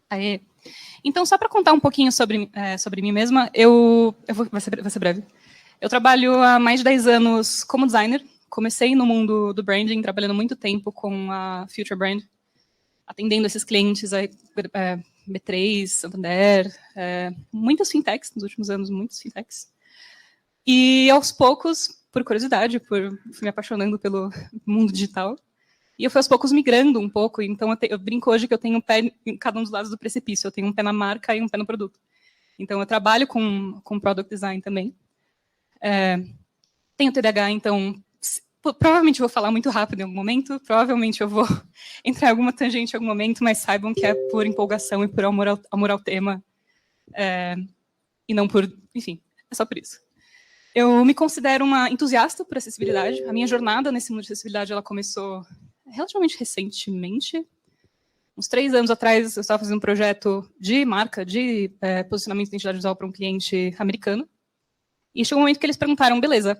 Aê. Então, só para contar um pouquinho sobre mim mesma, vai ser breve. Eu trabalho há mais de 10 anos como designer. Comecei no mundo do branding, trabalhando muito tempo com a Future Brand, atendendo esses clientes, B3, Santander, muitas fintechs nos últimos anos, muitas fintechs. E, aos poucos, por curiosidade, fui me apaixonando pelo mundo digital, e eu fui aos poucos migrando um pouco. Então, eu brinco hoje que eu tenho um pé em cada um dos lados do precipício. Eu tenho um pé na marca e um pé no produto. Então, eu trabalho com product design também. Tenho TDAH, então provavelmente vou falar muito rápido em algum momento, provavelmente eu vou entrar em alguma tangente em algum momento, mas saibam que é por empolgação e por amor ao tema, e não por... Enfim, é só por isso. Eu me considero uma entusiasta por acessibilidade. A minha jornada nesse mundo de acessibilidade ela começou relativamente recentemente. Uns 3 anos atrás, eu estava fazendo um projeto de marca, de posicionamento de identidade visual para um cliente americano. E chegou um momento que eles perguntaram, beleza,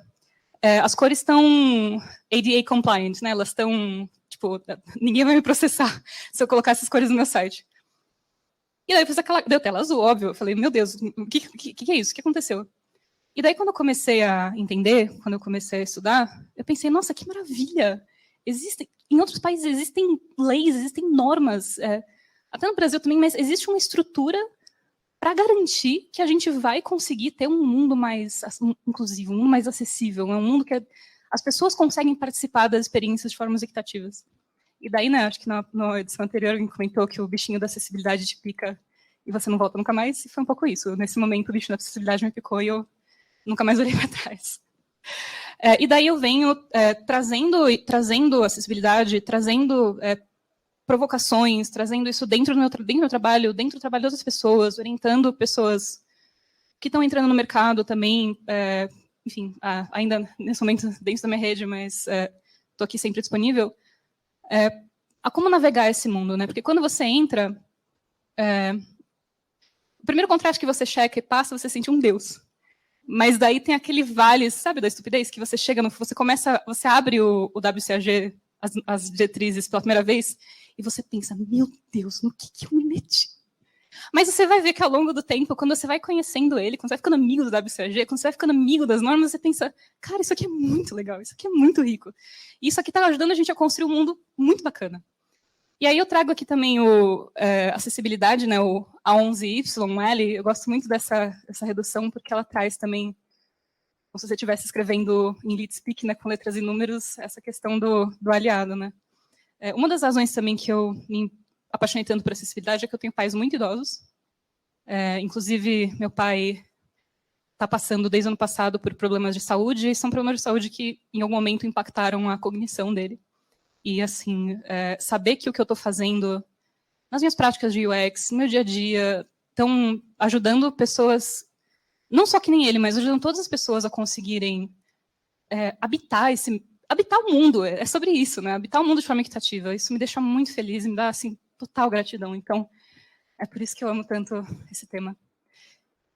as cores estão ADA compliant, né? Elas estão, tipo, ninguém vai me processar se eu colocar essas cores no meu site. E daí eu fiz deu tela azul, óbvio. Eu falei, meu Deus, o que é isso? O que aconteceu? E daí, quando eu comecei a entender, quando eu comecei a estudar, eu pensei, nossa, que maravilha! Em outros países existem leis, existem normas, até no Brasil também, mas existe uma estrutura para garantir que a gente vai conseguir ter um mundo mais inclusivo, um mundo mais acessível, um mundo que as pessoas conseguem participar das experiências de formas equitativas. E daí, né, acho que na edição anterior alguém comentou que o bichinho da acessibilidade te pica e você não volta nunca mais, e foi um pouco isso. Nesse momento, o bichinho da acessibilidade me picou e eu nunca mais olhei para trás. E daí eu venho trazendo acessibilidade, trazendo provocações, trazendo isso dentro do meu trabalho, dentro do trabalho de outras pessoas, orientando pessoas que estão entrando no mercado também, enfim, ainda nesse momento dentro da minha rede, mas estou aqui sempre disponível, a como navegar esse mundo, né? Porque quando você entra, o primeiro contrato que você checa e passa, você sente um deus. Mas daí tem aquele vale, sabe, da estupidez, que você chega, você abre o WCAG, as diretrizes pela primeira vez, e você pensa, meu Deus, no que eu me meti? Mas você vai ver que ao longo do tempo, quando você vai conhecendo ele, quando você vai ficando amigo do WCAG, quando você vai ficando amigo das normas, você pensa, cara, isso aqui é muito legal, isso aqui é muito rico. E isso aqui está ajudando a gente a construir um mundo muito bacana. E aí eu trago aqui também acessibilidade, né, o A11YL. Eu gosto muito dessa redução, porque ela traz também, como se você estivesse escrevendo em LeetSpeak, né, com letras e números, essa questão do aliado. Né. Uma das razões também que eu me apaixonei tanto por acessibilidade é que eu tenho pais muito idosos. Inclusive, meu pai está passando, desde o ano passado, por problemas de saúde, e são problemas de saúde que, em algum momento, impactaram a cognição dele. E, assim, saber que o que eu estou fazendo nas minhas práticas de UX, no meu dia a dia, estão ajudando pessoas, não só que nem ele, mas ajudando todas as pessoas a conseguirem habitar o mundo. É sobre isso, né? Habitar o mundo de forma equitativa. Isso me deixa muito feliz, me dá, assim, total gratidão. Então, é por isso que eu amo tanto esse tema.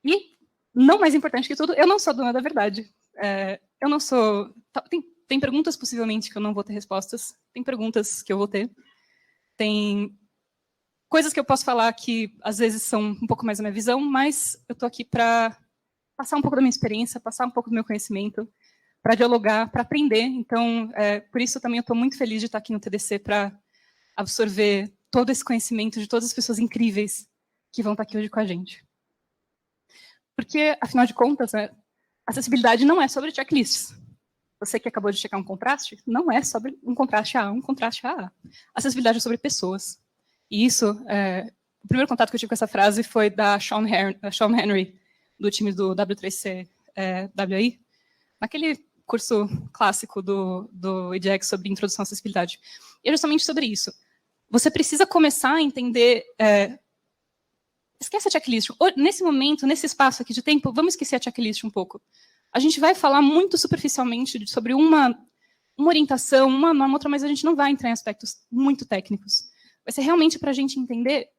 E, não mais importante que tudo, eu não sou dona da verdade. Eu não sou... Tem perguntas, possivelmente, que eu não vou ter respostas. Tem perguntas que eu vou ter. Tem coisas que eu posso falar que, às vezes, são um pouco mais da minha visão, mas eu estou aqui para passar um pouco da minha experiência, passar um pouco do meu conhecimento, para dialogar, para aprender. Então, por isso, também eu estou muito feliz de estar aqui no TDC para absorver todo esse conhecimento de todas as pessoas incríveis que vão estar aqui hoje com a gente. Porque, afinal de contas, acessibilidade não é sobre checklists. Você que acabou de checar um contraste, não é sobre um contraste A, um contraste AA. Acessibilidade é sobre pessoas. E isso, o primeiro contato que eu tive com essa frase foi da Sean Henry, do time do W3C WI, naquele curso clássico do EDX sobre introdução à acessibilidade. E é justamente sobre isso. Você precisa começar a entender... esquece a checklist. Nesse momento, nesse espaço aqui de tempo, vamos esquecer a checklist um pouco. A gente vai falar muito superficialmente sobre uma orientação, uma norma, outra, mas a gente não vai entrar em aspectos muito técnicos. Vai ser realmente para a gente entender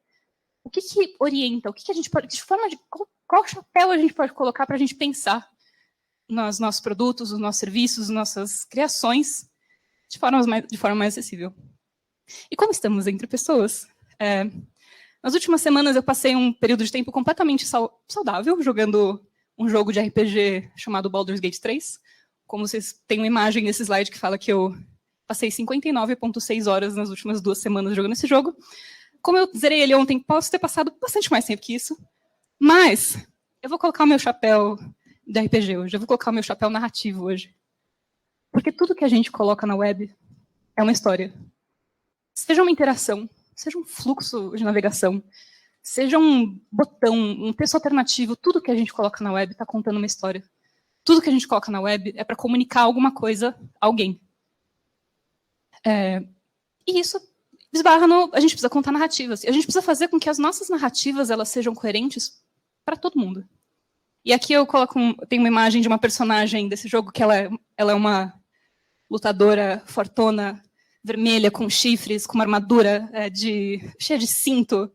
o que orienta, o que a gente pode, de forma de qual chapéu a gente pode colocar para a gente pensar nos nossos produtos, nos nossos serviços, nossas criações de forma mais acessível. E como estamos entre pessoas, nas últimas semanas eu passei um período de tempo completamente saudável, jogando um jogo de RPG chamado Baldur's Gate 3. Como vocês têm uma imagem nesse slide que fala que eu passei 59,6 horas nas últimas 2 semanas jogando esse jogo. Como eu zerei ele ontem, posso ter passado bastante mais tempo que isso. Mas eu vou colocar o meu chapéu de RPG hoje. Eu vou colocar o meu chapéu narrativo hoje. Porque tudo que a gente coloca na web é uma história. Seja uma interação, seja um fluxo de navegação, seja um botão, um texto alternativo, tudo que a gente coloca na web está contando uma história. Tudo que a gente coloca na web é para comunicar alguma coisa a alguém. E isso esbarra no... A gente precisa contar narrativas. E a gente precisa fazer com que as nossas narrativas elas sejam coerentes para todo mundo. E aqui eu coloco tenho uma imagem de uma personagem desse jogo que ela é uma lutadora fortona, vermelha, com chifres, com uma armadura cheia de cinto.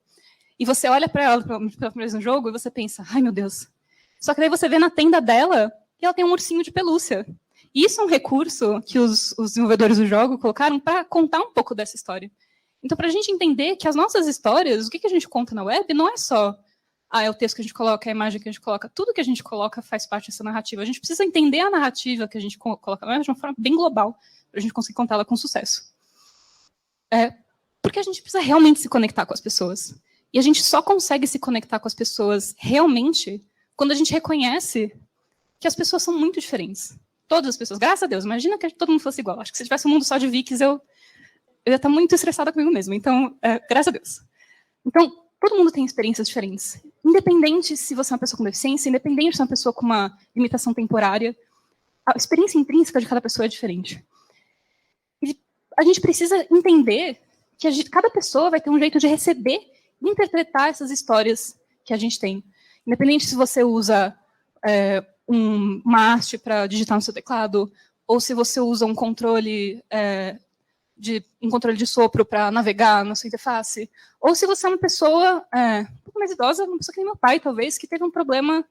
E você olha para ela pela primeira vez no jogo e você pensa, ai meu Deus. Só que daí você vê na tenda dela e ela tem um ursinho de pelúcia. E isso é um recurso que os desenvolvedores do jogo colocaram para contar um pouco dessa história. Então, para a gente entender que as nossas histórias, o que a gente conta na web, não é só é o texto que a gente coloca, é a imagem que a gente coloca. Tudo que a gente coloca faz parte dessa narrativa. A gente precisa entender a narrativa que a gente coloca na web de uma forma bem global, para a gente conseguir contá-la com sucesso. Porque a gente precisa realmente se conectar com as pessoas. E a gente só consegue se conectar com as pessoas realmente quando a gente reconhece que as pessoas são muito diferentes. Todas as pessoas, graças a Deus. Imagina que todo mundo fosse igual. Acho que se tivesse um mundo só de Vikings, eu ia estar muito estressada comigo mesma. Então, graças a Deus. Então, todo mundo tem experiências diferentes. Independente se você é uma pessoa com deficiência, independente se é uma pessoa com uma limitação temporária, a experiência intrínseca de cada pessoa é diferente. E a gente precisa entender que cada pessoa vai ter um jeito de receber e interpretar essas histórias que a gente tem. Independente se você usa uma haste para digitar no seu teclado, ou se você usa um controle de sopro para navegar na sua interface, ou se você é uma pessoa um pouco mais idosa, uma pessoa que nem meu pai, talvez, que teve um problema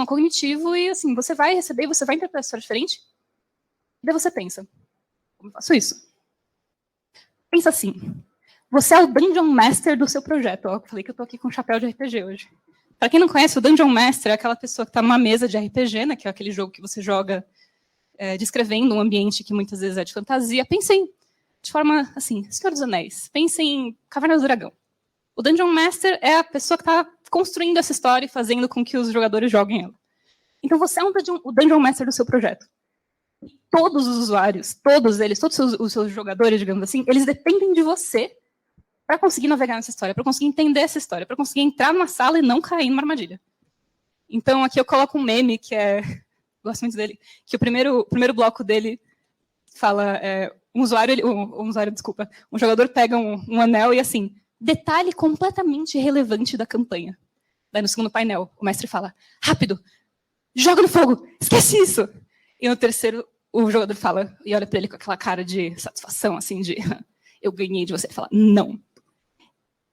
cognitivo, e assim, você vai receber, você vai interpretar a história diferente, e daí você pensa, como eu faço isso? Pensa assim, você é o Dungeon Master do seu projeto. Eu falei que eu estou aqui com um chapéu de RPG hoje. Para quem não conhece, o Dungeon Master é aquela pessoa que está numa mesa de RPG, né, que é aquele jogo que você joga descrevendo um ambiente que muitas vezes é de fantasia. Pensem de forma, assim, Senhor dos Anéis. Pensem em Caverna do Dragão. O Dungeon Master é a pessoa que está construindo essa história e fazendo com que os jogadores joguem ela. Então você é o Dungeon Master do seu projeto. Todos os usuários, todos os seus jogadores, digamos assim, eles dependem de você para conseguir navegar nessa história, para conseguir entender essa história, para conseguir entrar numa sala e não cair numa armadilha. Então, aqui eu coloco um meme que gosto muito dele, que o primeiro bloco dele fala, um jogador pega um anel e assim, detalhe completamente irrelevante da campanha. Daí no segundo painel, o mestre fala, rápido, joga no fogo, esquece isso. E no terceiro, o jogador fala, e olha para ele com aquela cara de satisfação, assim, de eu ganhei de você. Ele fala, não.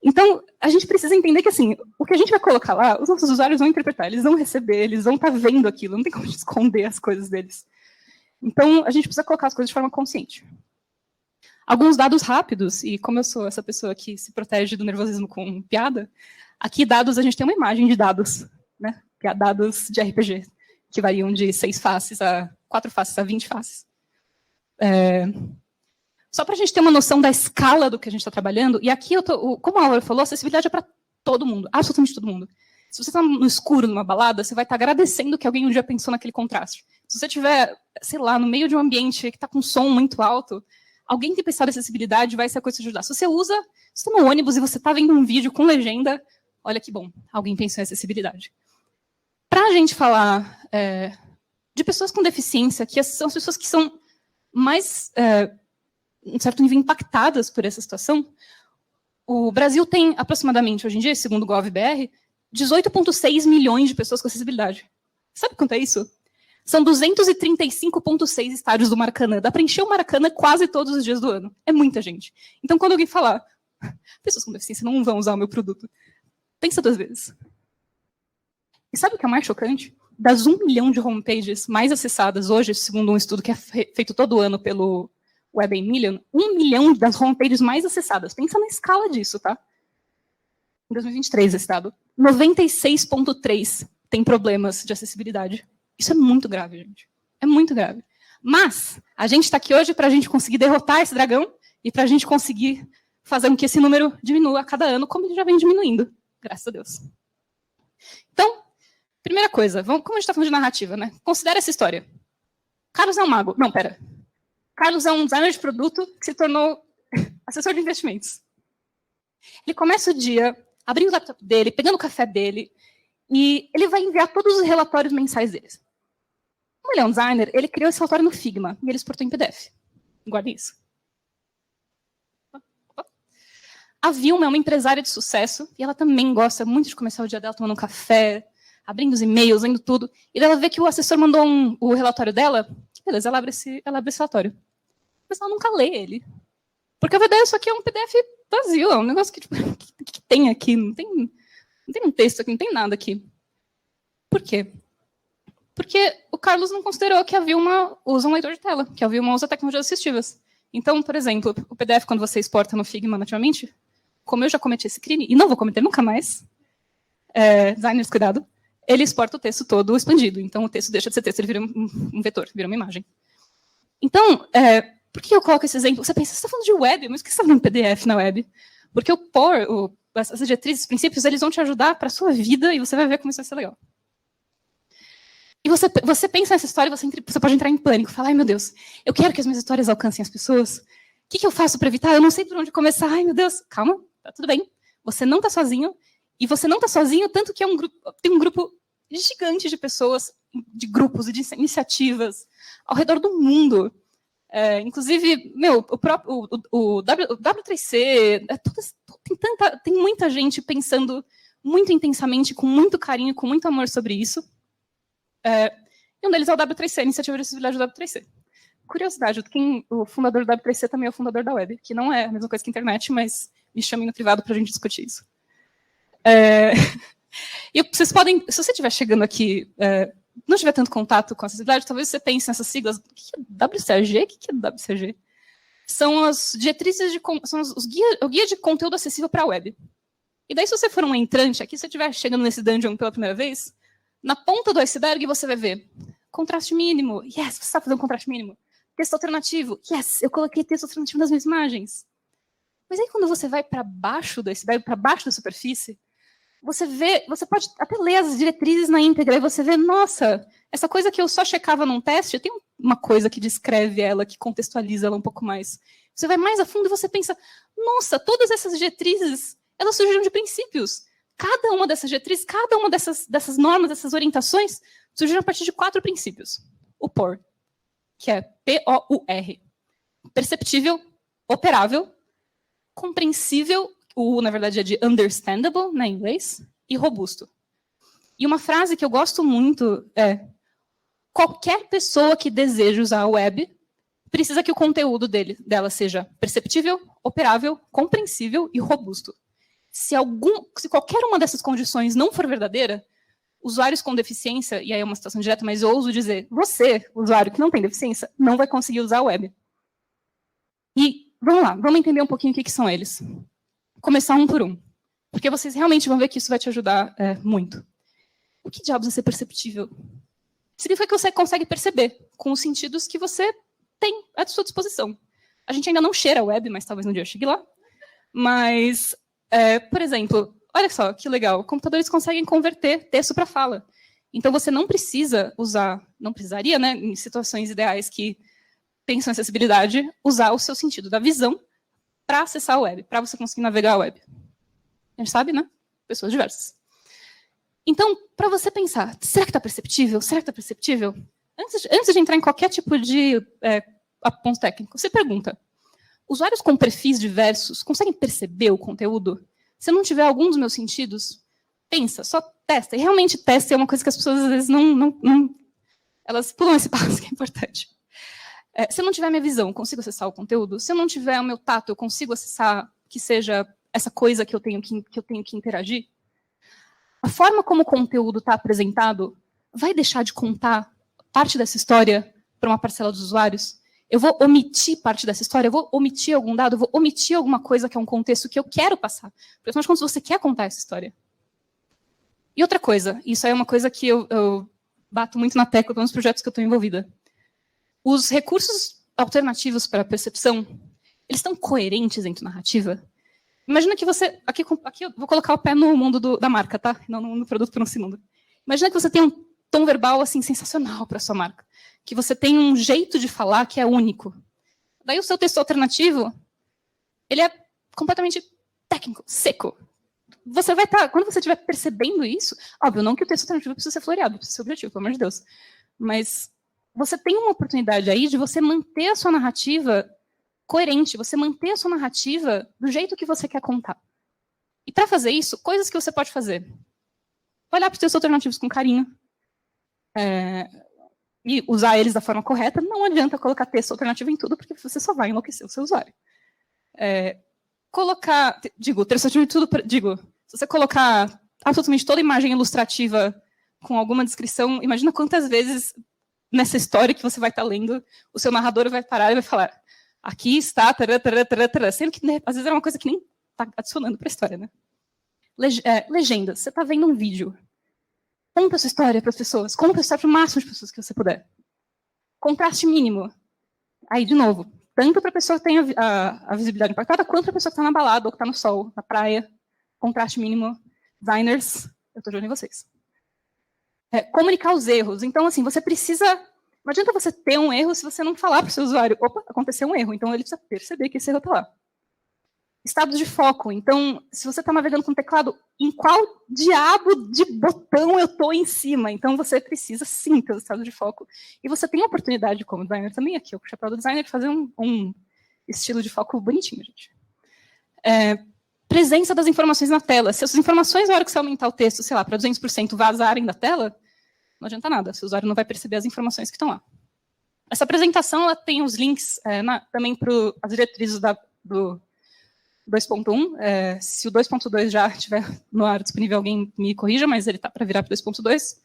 Então, a gente precisa entender que, assim, o que a gente vai colocar lá, os nossos usuários vão interpretar, eles vão receber, eles vão estar vendo aquilo, não tem como esconder as coisas deles. Então, a gente precisa colocar as coisas de forma consciente. Alguns dados rápidos, e como eu sou essa pessoa que se protege do nervosismo com piada, aqui dados, a gente tem uma imagem de dados, né? Que é dados de RPG, que variam de 6 faces a 4 faces a 20 faces. Só para a gente ter uma noção da escala do que a gente está trabalhando, e aqui, como a Laura falou, acessibilidade é para todo mundo, absolutamente todo mundo. Se você está no escuro, numa balada, você vai estar agradecendo que alguém um dia pensou naquele contraste. Se você estiver, sei lá, no meio de um ambiente que está com som muito alto, alguém que pensar em acessibilidade vai ser a coisa que te ajudar. Se você está no ônibus e você está vendo um vídeo com legenda, olha que bom, alguém pensou em acessibilidade. Para a gente falar de pessoas com deficiência, que são as pessoas que são mais... em certo nível, impactadas por essa situação, o Brasil tem aproximadamente, hoje em dia, segundo o GovBR, 18,6 milhões de pessoas com acessibilidade. Sabe quanto é isso? São 235,6 estádios do Maracanã. Dá para encher o Maracanã quase todos os dias do ano. É muita gente. Então, quando alguém falar, pessoas com deficiência não vão usar o meu produto, pensa 2 vezes. E sabe o que é mais chocante? Das 1 milhão de homepages mais acessadas hoje, segundo um estudo que é feito todo ano pelo Web in Million, 1 milhão das homepages mais acessadas. Pensa na escala disso, tá? Em 2023, esse dado. 96,3 tem problemas de acessibilidade. Isso é muito grave, gente. É muito grave. Mas a gente está aqui hoje para a gente conseguir derrotar esse dragão e para a gente conseguir fazer com que esse número diminua a cada ano, como ele já vem diminuindo, graças a Deus. Então, primeira coisa, como a gente está falando de narrativa, né? Considera essa história. Carlos é um mago. Não, pera. Carlos é um designer de produto que se tornou assessor de investimentos. Ele começa o dia abrindo o laptop dele, pegando o café dele, e ele vai enviar todos os relatórios mensais deles. Como ele é um designer, ele criou esse relatório no Figma, e ele exportou em PDF. Guardem isso. A Vilma é uma empresária de sucesso, e ela também gosta muito de começar o dia dela tomando um café, abrindo os e-mails, lendo tudo, e ela vê que o assessor mandou o relatório dela, beleza, ela abre esse relatório. Mas ela nunca lê ele. Porque, a verdade, isso aqui é um PDF vazio, é um negócio que, tipo, que tem aqui, não tem um texto aqui, não tem nada aqui. Por quê? Porque o Carlos não considerou que a Vilma usa um leitor de tela, que a Vilma usa tecnologias assistivas. Então, por exemplo, o PDF, quando você exporta no Figma nativamente, como eu já cometi esse crime, e não vou cometer nunca mais, designers, cuidado, ele exporta o texto todo expandido. Então, o texto deixa de ser texto, ele vira um vetor, vira uma imagem. Então, por que eu coloco esse exemplo? Você pensa, você está falando de web, mas por que você está falando de PDF na web? Porque o POR, essas diretrizes, esses princípios, eles vão te ajudar para a sua vida e você vai ver como isso vai ser legal. E você pensa nessa história e você pode entrar em pânico, falar, ai meu Deus, eu quero que as minhas histórias alcancem as pessoas. O que eu faço para evitar? Eu não sei por onde começar. Ai meu Deus, calma, tá tudo bem. Você não está sozinho. E você não está sozinho, tanto que tem um grupo gigante de pessoas, de grupos e de iniciativas ao redor do mundo. Inclusive, o W3C, tem muita gente pensando muito intensamente, com muito carinho, com muito amor sobre isso. E um deles é o W3C, a Iniciativa de Acessibilidade do W3C. Curiosidade, o fundador do W3C também é o fundador da web, que não é a mesma coisa que a internet, mas me chamem no privado para a gente discutir isso. E vocês podem, se você estiver chegando aqui, não tiver tanto contato com acessibilidade, talvez você pense nessas siglas. O que é WCAG? O que é WCAG? São as diretrizes são o guia de conteúdo acessível para a web. E daí, se você for um entrante aqui, se você estiver chegando nesse dungeon pela primeira vez, na ponta do iceberg você vai ver contraste mínimo. Yes, você sabe fazer um contraste mínimo. Texto alternativo. Yes, eu coloquei texto alternativo nas minhas imagens. Mas aí, quando você vai para baixo do iceberg, para baixo da superfície, você pode até ler as diretrizes na íntegra e você vê, nossa, essa coisa que eu só checava num teste, tem uma coisa que descreve ela, que contextualiza ela um pouco mais. Você vai mais a fundo e você pensa, nossa, todas essas diretrizes, elas surgiram de princípios. Cada uma dessas diretrizes, cada uma dessas normas, dessas orientações, surgiram a partir de 4 princípios. O POR, que é P-O-U-R. Perceptível, operável, compreensível, o U, na verdade, é de understandable, né, em inglês, e robusto. E uma frase que eu gosto muito é: qualquer pessoa que deseja usar a web precisa que o conteúdo dela seja perceptível, operável, compreensível e robusto. Se qualquer uma dessas condições não for verdadeira, usuários com deficiência, e aí é uma situação direta, mas eu ouso dizer, você, usuário que não tem deficiência, não vai conseguir usar a web. E vamos lá, vamos entender um pouquinho o que são eles. Começar um por um, porque vocês realmente vão ver que isso vai te ajudar muito. O que diabos é ser perceptível? Significa que você consegue perceber com os sentidos que você tem à sua disposição. A gente ainda não cheira a web, mas talvez um dia eu chegue lá. Mas, por exemplo, olha só que legal, computadores conseguem converter texto para fala. Então você não precisaria, né, em situações ideais que pensam em acessibilidade, usar o seu sentido da visão para acessar a web, para você conseguir navegar a web. A gente sabe, né? Pessoas diversas. Então, para você pensar, será que está perceptível? Será que está perceptível? Antes de entrar em qualquer tipo de ponto técnico, você pergunta, usuários com perfis diversos conseguem perceber o conteúdo? Se eu não tiver algum dos meus sentidos, pensa, só testa. E realmente testa é uma coisa que as pessoas, às vezes, elas pulam esse passo, que é importante. Se eu não tiver minha visão, eu consigo acessar o conteúdo? Se eu não tiver o meu tato, eu consigo acessar que seja essa coisa que eu tenho que interagir? A forma como o conteúdo está apresentado vai deixar de contar parte dessa história para uma parcela dos usuários? Eu vou omitir parte dessa história, eu vou omitir algum dado, eu vou omitir alguma coisa que é um contexto que eu quero passar. Porque, afinal de contas, você quer contar essa história. E outra coisa, isso aí é uma coisa que eu bato muito na tecla nos projetos que eu estou envolvida. Os recursos alternativos para a percepção, eles estão coerentes dentro da narrativa? Imagina que você... Aqui eu vou colocar o pé no mundo da marca, tá? Não no mundo do produto para um segundo. Imagina que você tem um tom verbal assim, sensacional para a sua marca. Que você tem um jeito de falar que é único. Daí o seu texto alternativo, ele é completamente técnico, seco. Você vai estar... Quando você estiver percebendo isso... Óbvio, não que o texto alternativo precisa ser floreado, precisa ser objetivo, pelo amor de Deus. Mas você tem uma oportunidade aí de você manter a sua narrativa coerente, você manter a sua narrativa do jeito que você quer contar. E para fazer isso, coisas que você pode fazer. Olhar para os textos alternativos com carinho. E usar eles da forma correta. Não adianta colocar texto alternativo em tudo, porque você só vai enlouquecer o seu usuário. Se você colocar absolutamente toda imagem ilustrativa com alguma descrição, imagina quantas vezes nessa história que você vai estar lendo, o seu narrador vai parar e vai falar: aqui está, sendo que às vezes é uma coisa que nem está adicionando para a história, né? Legenda. Você está vendo um vídeo. Conta a sua história para as pessoas. Conta a sua história para o máximo de pessoas que você puder. Contraste mínimo. Aí, de novo, tanto para a pessoa que tem a visibilidade impactada, quanto para a pessoa que está na balada, ou que está no sol, na praia. Contraste mínimo. Designers, eu estou de olho em vocês. Comunicar os erros. Então, assim, você precisa... Não adianta você ter um erro se você não falar para o seu usuário: opa, aconteceu um erro. Então, ele precisa perceber que esse erro está lá. Estado de foco. Então, se você está navegando com o teclado, em qual diabo de botão eu estou em cima? Então, você precisa, sim, ter o estado de foco. E você tem a oportunidade, como designer também, aqui, o chapéu do designer, de fazer um estilo de foco bonitinho, gente. Presença das informações na tela. Se as informações, na hora que você aumentar o texto, sei lá, para 200% vazarem da tela, não adianta nada. O usuário não vai perceber as informações que estão lá. Essa apresentação, ela tem os links também para as diretrizes do 2.1, se o 2.2 já estiver no ar disponível, alguém me corrija, mas ele está para virar para 2.2.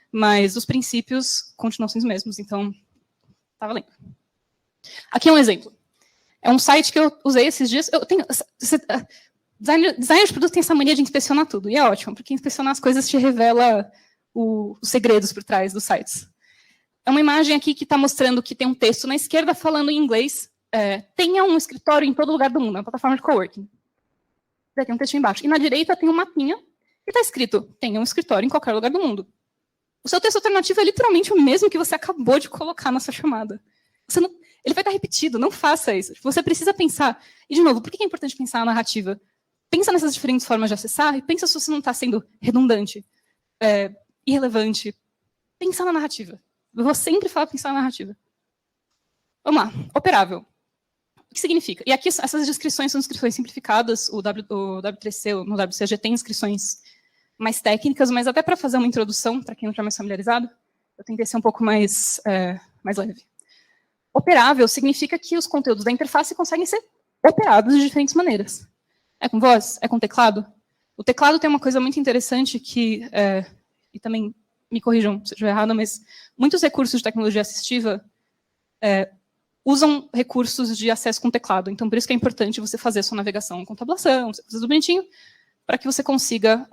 Mas os princípios continuam sendo os mesmos, então está valendo. Aqui é um exemplo. É um site que eu usei esses dias. Designer de produto tem essa mania de inspecionar tudo, e é ótimo, porque inspecionar as coisas te revela os segredos por trás dos sites. É uma imagem aqui que está mostrando que tem um texto na esquerda falando em inglês. Tenha um escritório em todo lugar do mundo, é uma plataforma de coworking. Daí tem um texto embaixo. E na direita tem um mapinha e está escrito: tenha um escritório em qualquer lugar do mundo. O seu texto alternativo é literalmente o mesmo que você acabou de colocar na sua chamada. Ele vai estar repetido, não faça isso. Você precisa pensar. E, de novo, por que é importante pensar na narrativa? Pensa nessas diferentes formas de acessar e pensa se você não está sendo redundante, irrelevante. Pensa na narrativa. Eu vou sempre falar pensar na narrativa. Vamos lá. Operável. O que significa? E aqui essas descrições são descrições simplificadas. O W3C, no WCAG, tem descrições mais técnicas, mas até para fazer uma introdução, para quem não está mais familiarizado, eu tentei ser um pouco mais leve. Operável significa que os conteúdos da interface conseguem ser operados de diferentes maneiras. É com voz? É com teclado? O teclado tem uma coisa muito interessante que, e também me corrijam se eu estiver errado, mas muitos recursos de tecnologia assistiva usam recursos de acesso com teclado. Então, por isso que é importante você fazer a sua navegação com tabulação, você fazer tudo bonitinho, para que você consiga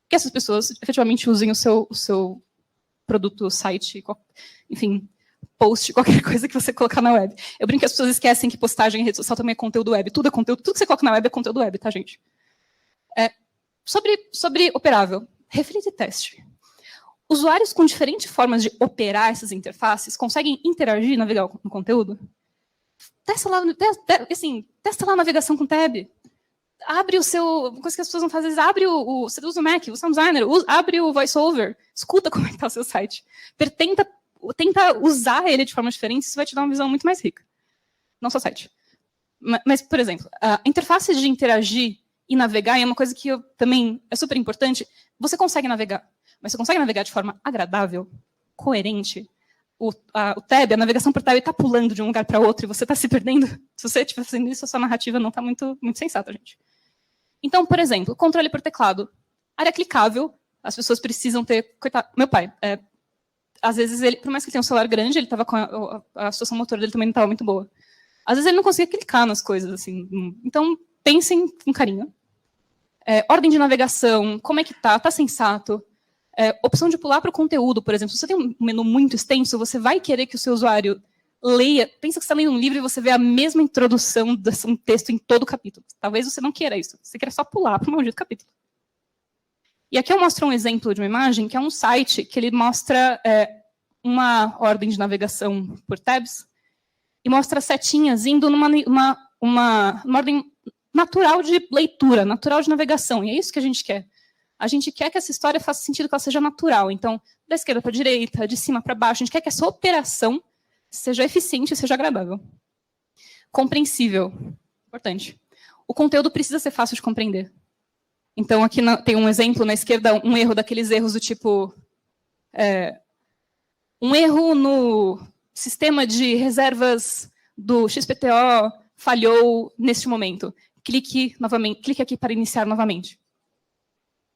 que essas pessoas efetivamente usem o seu produto, site, enfim, post, qualquer coisa que você colocar na web. Eu brinco que as pessoas esquecem que postagem em rede social também é conteúdo web. Tudo é conteúdo, tudo que você coloca na web é conteúdo web, tá, gente? Sobre operável, reflita e teste. Usuários com diferentes formas de operar essas interfaces conseguem interagir e navegar no conteúdo? Testa lá a navegação com tab. Abre o seu... Uma coisa que as pessoas não fazem, abre você usa o Mac, você é um designer, abre o VoiceOver, escuta como é que está o seu site. Tenta usar ele de forma diferente, isso vai te dar uma visão muito mais rica. Não só site. Mas, por exemplo, a interface de interagir e navegar é uma coisa que também é super importante. Você consegue navegar. Mas você consegue navegar de forma agradável, coerente. O tab, a navegação por tab está pulando de um lugar para outro e você está se perdendo. Se você estiver fazendo isso, a sua narrativa não está muito sensata, gente. Então, por exemplo, controle por teclado. Área clicável, as pessoas precisam ter... Coitado, meu pai, às vezes, ele, por mais que ele tenha um celular grande, ele tava com a situação motora dele também não estava muito boa. Às vezes ele não conseguia clicar nas coisas, assim. Então, pensem com carinho. Ordem de navegação, como é que tá sensato? Opção de pular para o conteúdo, por exemplo. Se você tem um menu muito extenso, você vai querer que o seu usuário leia. Pensa que você está lendo um livro e você vê a mesma introdução de um texto em todo o capítulo. Talvez você não queira isso. Você queira só pular para o maldito capítulo. E aqui eu mostro um exemplo de uma imagem, que é um site que ele mostra uma ordem de navegação por tabs e mostra setinhas indo numa ordem natural de leitura, natural de navegação. E é isso que a gente quer. A gente quer que essa história faça sentido, que ela seja natural. Então, da esquerda para a direita, de cima para baixo, a gente quer que essa operação seja eficiente e seja agradável. Compreensível. Importante. O conteúdo precisa ser fácil de compreender. Então, aqui tem um exemplo na esquerda, um erro daqueles erros do tipo... um erro no sistema de reservas do XPTO falhou neste momento. Clique aqui para iniciar novamente.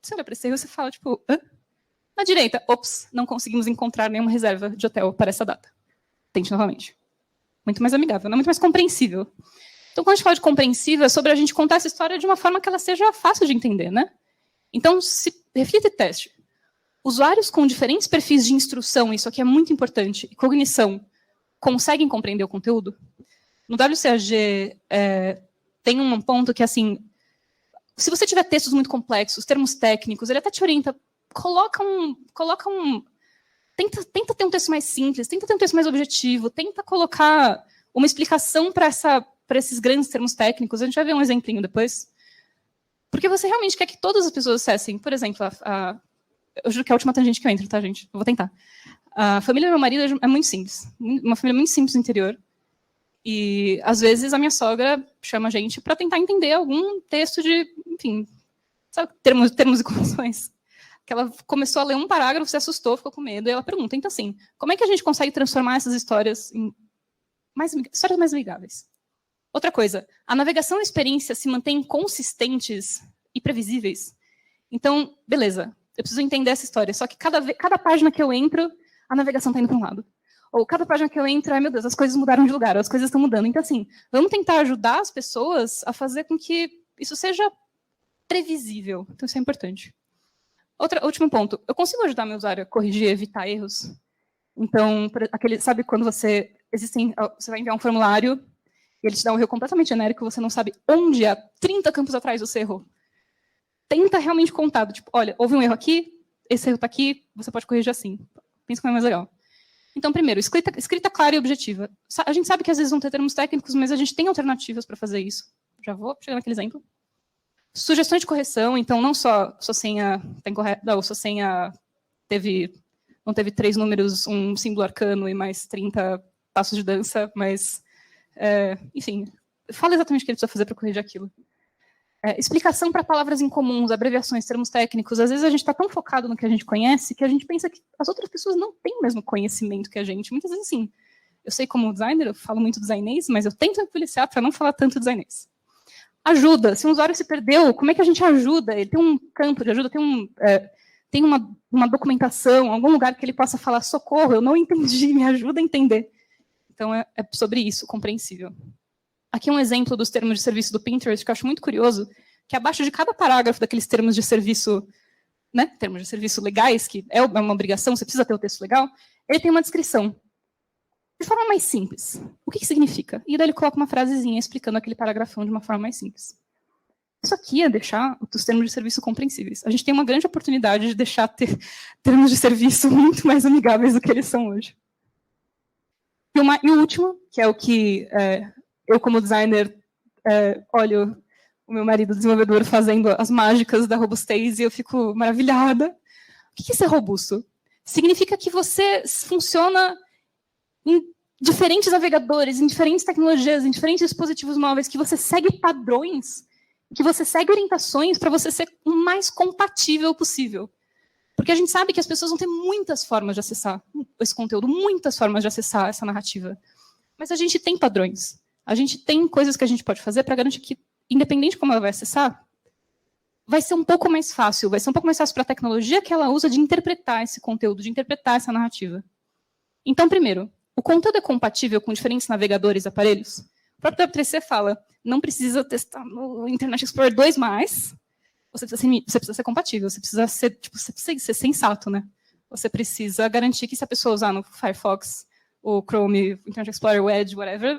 Você olha para esse erro e você fala, tipo... hã? Na direita, ops, não conseguimos encontrar nenhuma reserva de hotel para essa data. Tente novamente. Muito mais amigável, né? Muito mais compreensível. Então, quando a gente fala de compreensível, é sobre a gente contar essa história de uma forma que ela seja fácil de entender, né? Então, reflita e teste. Usuários com diferentes perfis de instrução, isso aqui é muito importante, e cognição, conseguem compreender o conteúdo? No WCAG, tem um ponto que, assim, se você tiver textos muito complexos, termos técnicos, ele até te orienta, tenta ter um texto mais simples, tenta ter um texto mais objetivo, tenta colocar uma explicação para esses grandes termos técnicos. A gente vai ver um exemplinho depois. Porque você realmente quer que todas as pessoas acessem. Por exemplo, eu juro que é a última tangente que eu entro, tá, gente? Eu vou tentar. A família do meu marido é muito simples. Uma família muito simples no interior. E, às vezes, a minha sogra chama a gente para tentar entender algum texto de, enfim, sabe, termos e condições. Que ela começou a ler um parágrafo, se assustou, ficou com medo, e ela pergunta, então, assim, como é que a gente consegue transformar essas histórias em histórias mais amigáveis? Outra coisa, a navegação e a experiência se mantêm consistentes e previsíveis. Então, beleza, eu preciso entender essa história, só que cada página que eu entro, a navegação está indo para um lado. Ou cada página que eu entro, ai meu Deus, as coisas mudaram de lugar, as coisas estão mudando. Então, assim, vamos tentar ajudar as pessoas a fazer com que isso seja previsível. Então, isso é importante. Último ponto, eu consigo ajudar meu usuário a corrigir e evitar erros? Então, sabe quando você vai enviar um formulário e ele te dá um erro completamente genérico, você não sabe onde, há 30 campos atrás, você errou. Tenta realmente contar, tipo, olha, houve um erro aqui, esse erro está aqui, você pode corrigir assim. Pensa como é mais legal. Então, primeiro, escrita clara e objetiva. A gente sabe que às vezes vão ter termos técnicos, mas a gente tem alternativas para fazer isso. Já vou chegar naquele exemplo. Sugestões de correção, então não só sua senha está incorreta, ou sua senha não teve 3 números, um símbolo arcano e mais 30 passos de dança, mas, enfim, fala exatamente o que ele precisa fazer para corrigir aquilo. Explicação para palavras incomuns, abreviações, termos técnicos. Às vezes a gente está tão focado no que a gente conhece que a gente pensa que as outras pessoas não têm o mesmo conhecimento que a gente. Muitas vezes, assim, eu sei como designer, eu falo muito designês, mas eu tento me policiar para não falar tanto designês. Ajuda. Se um usuário se perdeu, como é que a gente ajuda? Ele tem um campo de ajuda, tem uma documentação, algum lugar que ele possa falar, socorro, eu não entendi, me ajuda a entender. Então, é sobre isso, compreensível. Aqui um exemplo dos termos de serviço do Pinterest, que eu acho muito curioso, que abaixo de cada parágrafo daqueles termos de serviço, né, termos de serviço legais, que é uma obrigação, você precisa ter o texto legal, ele tem uma descrição. De forma mais simples. O que significa? E daí ele coloca uma frasezinha explicando aquele paragrafão de uma forma mais simples. Isso aqui é deixar os termos de serviço compreensíveis. A gente tem uma grande oportunidade de deixar termos de serviço muito mais amigáveis do que eles são hoje. E o último, que é o que eu, como designer, olho o meu marido desenvolvedor fazendo as mágicas da robustez e eu fico maravilhada. O que é ser robusto? Significa que você funciona em diferentes navegadores, em diferentes tecnologias, em diferentes dispositivos móveis, que você segue padrões, que você segue orientações para você ser o mais compatível possível. Porque a gente sabe que as pessoas vão ter muitas formas de acessar esse conteúdo, muitas formas de acessar essa narrativa. Mas a gente tem padrões. A gente tem coisas que a gente pode fazer para garantir que, independente de como ela vai acessar, vai ser um pouco mais fácil. Vai ser um pouco mais fácil para a tecnologia que ela usa de interpretar esse conteúdo, de interpretar essa narrativa. Então, primeiro, o conteúdo é compatível com diferentes navegadores e aparelhos? O próprio W3C fala, não precisa testar no Internet Explorer 2+, você precisa ser compatível, você precisa ser sensato, né? Você precisa garantir que se a pessoa usar no Firefox, o Chrome, o Internet Explorer, o Edge, whatever,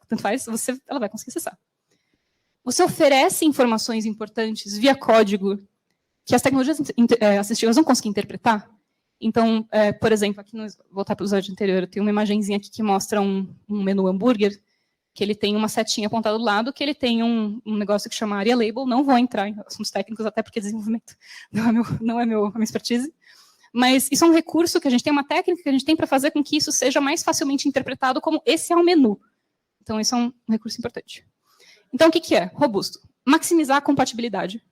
tanto faz, ela vai conseguir acessar. Você oferece informações importantes via código que as tecnologias assistivas não conseguem interpretar. Então, por exemplo, aqui voltar para o slide anterior, eu tenho uma imagenzinha aqui que mostra um menu hambúrguer, que ele tem uma setinha apontada do lado, que ele tem um negócio que chama Aria Label. Não vou entrar em assuntos técnicos, até porque desenvolvimento não é a minha expertise. Mas isso é um recurso que a gente tem, uma técnica que a gente tem para fazer com que isso seja mais facilmente interpretado como esse é o menu. Então, isso é um recurso importante. Então, o que é? Robusto. Maximizar a compatibilidade.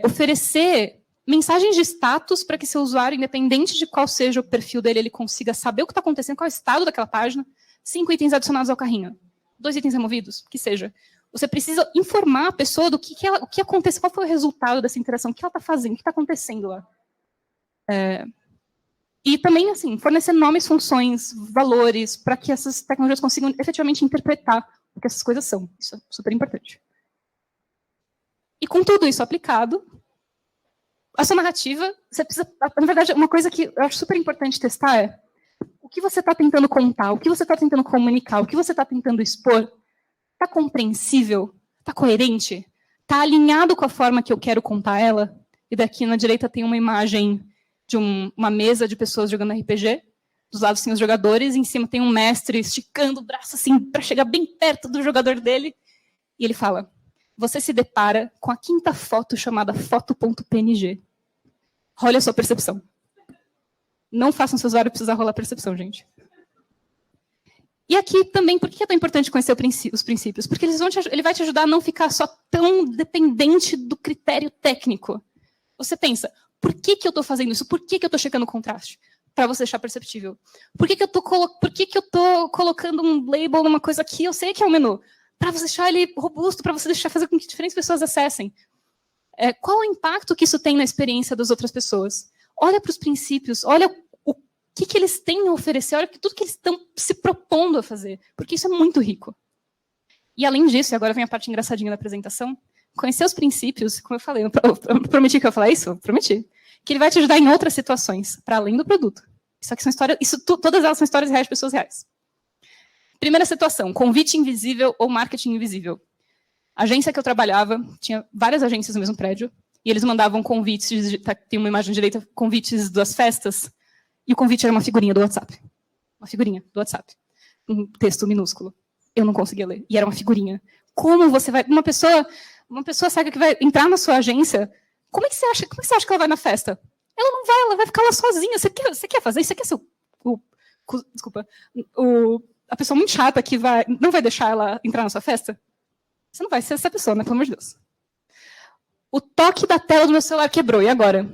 Oferecer mensagens de status para que seu usuário, independente de qual seja o perfil dele, ele consiga saber o que está acontecendo, qual é o estado daquela página. 5 itens adicionados ao carrinho. 2 itens removidos, que seja. Você precisa informar a pessoa do o que aconteceu, qual foi o resultado dessa interação, o que ela está fazendo, o que está acontecendo lá. E também, assim, fornecer nomes, funções, valores, para que essas tecnologias consigam efetivamente interpretar o que essas coisas são. Isso é super importante. E com tudo isso aplicado, a sua narrativa, você precisa... Na verdade, uma coisa que eu acho super importante testar é o que você está tentando contar, o que você está tentando comunicar, o que você está tentando expor, está compreensível, está coerente, está alinhado com a forma que eu quero contar ela. E daqui na direita tem uma imagem de uma mesa de pessoas jogando RPG. Dos lados tem os jogadores, e em cima tem um mestre esticando o braço assim para chegar bem perto do jogador dele. E ele fala, você se depara com a quinta foto chamada foto.png. Role a sua percepção. Não façam seu usuário precisar rolar percepção, gente. E aqui também, por que é tão importante conhecer os princípios? Porque ele vai te ajudar a não ficar só tão dependente do critério técnico. Você pensa, por que eu estou fazendo isso? Por que eu estou checando o contraste? Para você deixar perceptível. Por que eu estou colocando um label numa coisa que eu sei que é um menu? Para você deixar ele robusto, para você deixar fazer com que diferentes pessoas acessem. Qual o impacto que isso tem na experiência das outras pessoas? Olha para os princípios, olha o que eles têm a oferecer, olha tudo que eles estão se propondo a fazer, porque isso é muito rico. E além disso, e agora vem a parte engraçadinha da apresentação, conhecer os princípios, como eu falei, eu prometi que eu ia falar isso? Prometi. Que ele vai te ajudar em outras situações, para além do produto. Isso aqui são histórias, todas elas são histórias reais de pessoas reais. Primeira situação, convite invisível ou marketing invisível. A agência que eu trabalhava, tinha várias agências no mesmo prédio, e eles mandavam convites, tem uma imagem direita, convites das festas, e o convite era uma figurinha do WhatsApp. Uma figurinha do WhatsApp. Um texto minúsculo. Eu não conseguia ler. E era uma figurinha. Como você vai... Uma pessoa cega que vai entrar na sua agência, como é que você acha que ela vai na festa? Ela não vai, ela vai ficar lá sozinha. Você quer fazer isso? Você quer ser desculpa. A pessoa muito chata que não vai deixar ela entrar na sua festa? Você não vai ser essa pessoa, né? Pelo amor de Deus. O toque da tela do meu celular quebrou. E agora?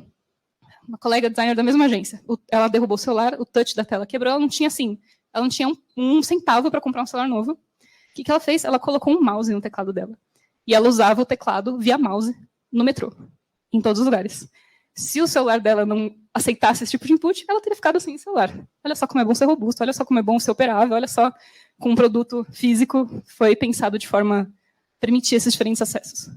Uma colega designer da mesma agência. Ela derrubou o celular, o touch da tela quebrou. Ela não tinha um centavo para comprar um celular novo. O que ela fez? Ela colocou um mouse no teclado dela. E ela usava o teclado via mouse no metrô. Em todos os lugares. Se o celular dela não aceitasse esse tipo de input, ela teria ficado sem celular. Olha só como é bom ser robusto, olha só como é bom ser operável, olha só como um produto físico foi pensado de forma a permitir esses diferentes acessos.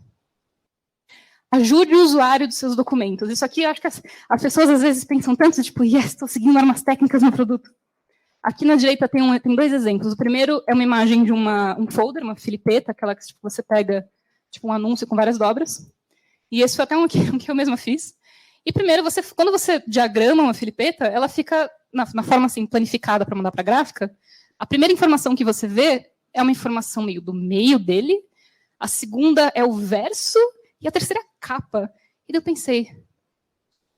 Ajude o usuário dos seus documentos. Isso aqui, eu acho que as pessoas às vezes pensam tanto, tipo, yes, estou seguindo normas técnicas no produto. Aqui na direita tem 2 exemplos. O primeiro é uma imagem de um folder, uma filipeta, aquela que você pega tipo, um anúncio com várias dobras. E esse foi até um que eu mesma fiz. E primeiro, quando você diagrama uma filipeta, ela fica na forma assim, planificada para mandar para a gráfica. A primeira informação que você vê é uma informação meio do meio dele, a segunda é o verso, e a terceira é a capa. E daí eu pensei,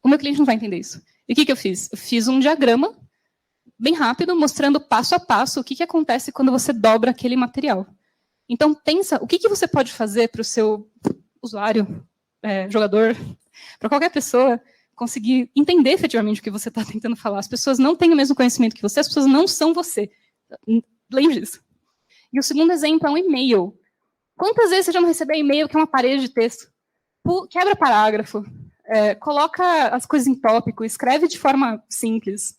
o meu cliente não vai entender isso. E o que eu fiz? Eu fiz um diagrama bem rápido, mostrando passo a passo o que acontece quando você dobra aquele material. Então, pensa, o que você pode fazer para o seu usuário, jogador, para qualquer pessoa, conseguir entender efetivamente o que você está tentando falar. As pessoas não têm o mesmo conhecimento que você, as pessoas não são você. Lembre disso. E o segundo exemplo é um e-mail. Quantas vezes você já não recebeu e-mail que é uma parede de texto? Quebra parágrafo, coloca as coisas em tópico, escreve de forma simples.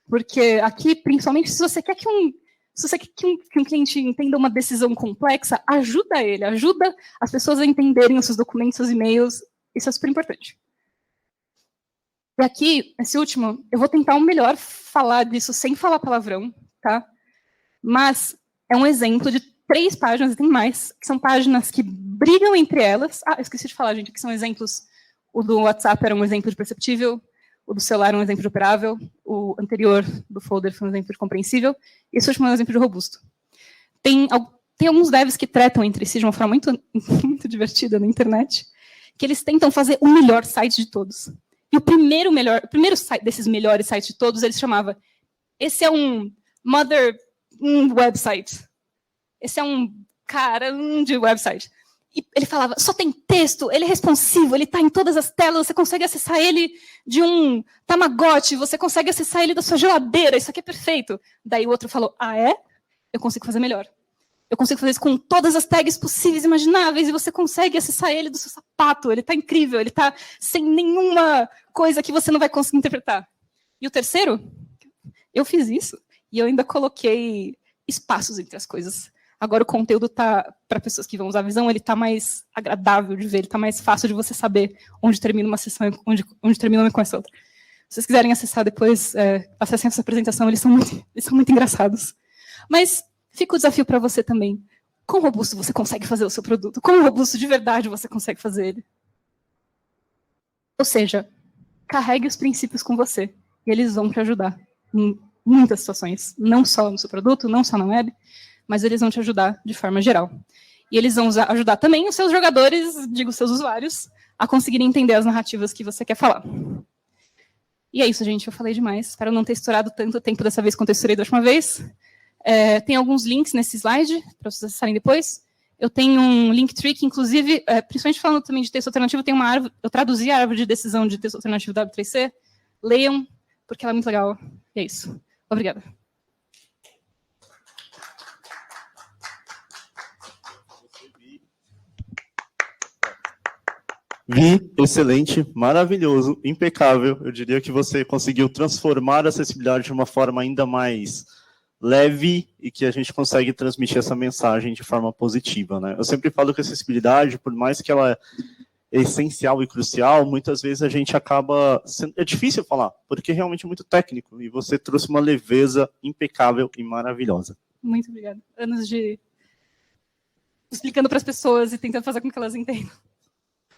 Porque aqui, principalmente, se você quer que um cliente entenda uma decisão complexa, ajuda ele, ajuda as pessoas a entenderem os seus documentos, seus e-mails. Isso é super importante. E aqui, esse último, eu vou tentar o melhor falar disso sem falar palavrão, tá? Mas é um exemplo de 3 páginas, e tem mais, que são páginas que brigam entre elas. Ah, eu esqueci de falar, gente, que são exemplos. O do WhatsApp era um exemplo de perceptível, o do celular é um exemplo de operável, o anterior do folder foi um exemplo de compreensível, e esse último é um exemplo de robusto. Tem alguns devs que tratam entre si de uma forma muito, muito divertida na internet, que eles tentam fazer o melhor site de todos. E o primeiro site desses melhores sites de todos, ele se chamava, esse é um mother website. Esse é um cara de website. E ele falava, só tem texto, ele é responsivo, ele está em todas as telas, você consegue acessar ele de um Tamagotchi, você consegue acessar ele da sua geladeira, isso aqui é perfeito. Daí o outro falou, ah, é? Eu consigo fazer melhor. Eu consigo fazer isso com todas as tags possíveis e imagináveis, e você consegue acessar ele do seu sapato, ele está incrível, ele está sem nenhuma coisa que você não vai conseguir interpretar. E o terceiro, eu fiz isso, e eu ainda coloquei espaços entre as coisas. Agora o conteúdo está, para pessoas que vão usar a visão, ele está mais agradável de ver, ele está mais fácil de você saber onde termina uma sessão e onde termina uma e começa outra. Se vocês quiserem acessar depois, acessem essa apresentação, eles são muito engraçados. Mas fica o desafio para você também. Quão robusto você consegue fazer o seu produto? Quão robusto de verdade você consegue fazer ele? Ou seja, carregue os princípios com você, e eles vão te ajudar em muitas situações. Não só no seu produto, não só na web, mas eles vão te ajudar de forma geral. E eles vão ajudar também os seus jogadores, digo, os seus usuários, a conseguirem entender as narrativas que você quer falar. E é isso, gente. Eu falei demais. Espero não ter estourado tanto tempo dessa vez quanto eu estourei da última vez. Tem alguns links nesse slide, para vocês acessarem depois. Eu tenho um Linktree que, inclusive, principalmente falando também de texto alternativo, tem uma árvore, eu traduzi a árvore de decisão de texto alternativo W3C. Leiam, porque ela é muito legal. E é isso. Obrigada. Vi, excelente, maravilhoso, impecável. Eu diria que você conseguiu transformar a acessibilidade de uma forma ainda mais leve e que a gente consegue transmitir essa mensagem de forma positiva, né? Eu sempre falo que a acessibilidade, por mais que ela é essencial e crucial, muitas vezes a gente acaba... É difícil falar, porque é realmente muito técnico, e você trouxe uma leveza impecável e maravilhosa. Muito obrigada. Anos de explicando para as pessoas e tentando fazer com que elas entendam.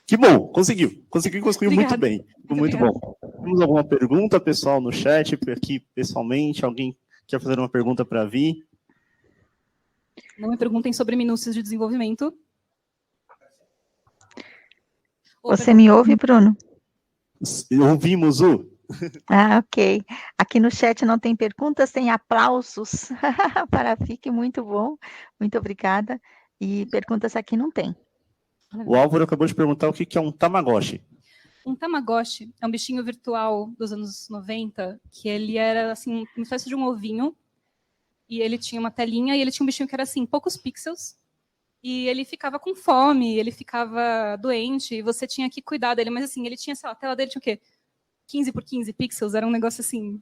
Que bom, conseguiu muito bem, muito bom. Temos alguma pergunta, pessoal, no chat, aqui pessoalmente? Alguém quer fazer uma pergunta para a Vi? Não me perguntem sobre minúcias de desenvolvimento. Você me ouve, Bruno? Ouvimos, Zu. Ah, ok. Aqui no chat não tem perguntas, tem aplausos para a FIC, muito bom, muito obrigada. E perguntas aqui não tem. O Álvaro acabou de perguntar o que é um Tamagotchi. Um Tamagotchi é um bichinho virtual dos anos 90, que ele era assim, uma espécie de um ovinho, e ele tinha uma telinha, e ele tinha um bichinho que era assim, poucos pixels, e ele ficava com fome, ele ficava doente, e você tinha que cuidar dele, mas assim, ele tinha, sei lá, a tela dele tinha o quê? 15 por 15 pixels, era um negócio assim,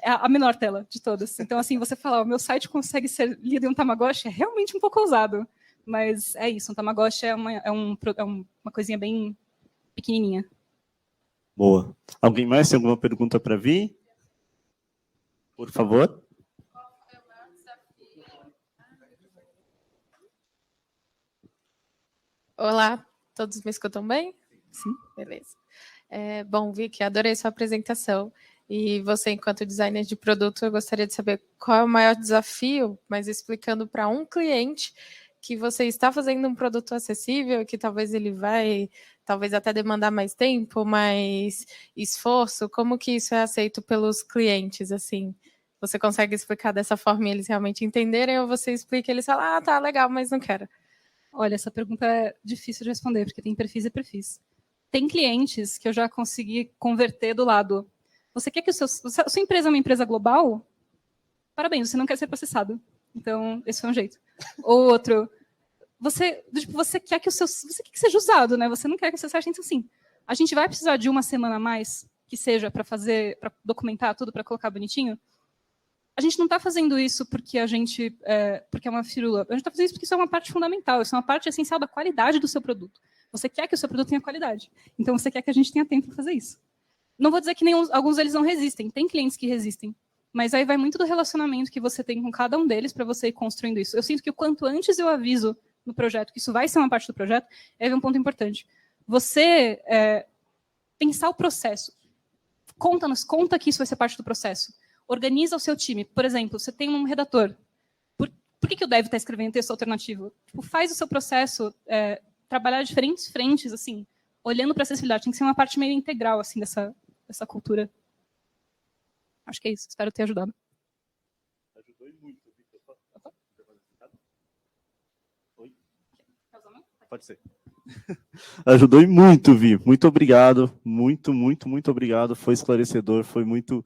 a menor tela de todas. Então, assim, você falar, o meu site consegue ser lido em um Tamagotchi, é realmente um pouco ousado. Mas é isso, um Tamagotchi é uma coisinha bem pequenininha. Boa. Alguém mais tem alguma pergunta para Vi? Por favor. Olá, todos me escutam bem? Sim. Beleza. Bom, Vicky, adorei sua apresentação. E você, enquanto designer de produto, eu gostaria de saber qual é o maior desafio, mas explicando para um cliente que você está fazendo um produto acessível, que talvez ele vai, talvez até demandar mais tempo, mais esforço, como que isso é aceito pelos clientes, assim? Você consegue explicar dessa forma e eles realmente entenderem, ou você explica e eles falam, ah, tá, legal, mas não quero? Olha, essa pergunta é difícil de responder, porque tem perfis e perfis. Tem clientes que eu já consegui converter do lado. Você quer que a sua empresa é uma empresa global? Parabéns, você não quer ser processado. Então, esse foi um jeito. Ou outro, você quer que seja usado, né? Você não quer que o seu site tenha assim. A gente vai precisar de uma semana a mais. que seja para fazer, para documentar tudo, para colocar bonitinho, a gente não está fazendo isso porque porque é uma firula. A gente está fazendo isso porque isso é uma parte fundamental, isso é uma parte essencial da qualidade do seu produto. Você quer que o seu produto tenha qualidade. Então, você quer que a gente tenha tempo para fazer isso. Não vou dizer que alguns deles não resistem. Tem clientes que resistem. Mas aí vai muito do relacionamento que você tem com cada um deles para você ir construindo isso. Eu sinto que o quanto antes eu aviso no projeto que isso vai ser uma parte do projeto, é um ponto importante. Você pensar o processo. Conta que isso vai ser parte do processo. Organiza o seu time. Por exemplo, você tem um redator. Por que o dev está escrevendo texto alternativo? Tipo, faz o seu processo, trabalhar diferentes frentes, assim, olhando para a acessibilidade. Tem que ser uma parte meio integral, assim, dessa cultura. Acho que é isso. Espero ter ajudado. Ajudou muito. Oi? Pode ser. Ajudou muito, Vi. Muito obrigado. Muito, muito, muito obrigado. Foi esclarecedor, foi muito,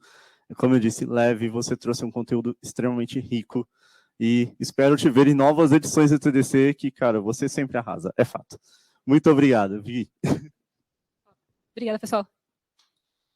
como eu disse, leve. Você trouxe um conteúdo extremamente rico. E espero te ver em novas edições do TDC, que, cara, você sempre arrasa. É fato. Muito obrigado, Vi. Obrigada, pessoal.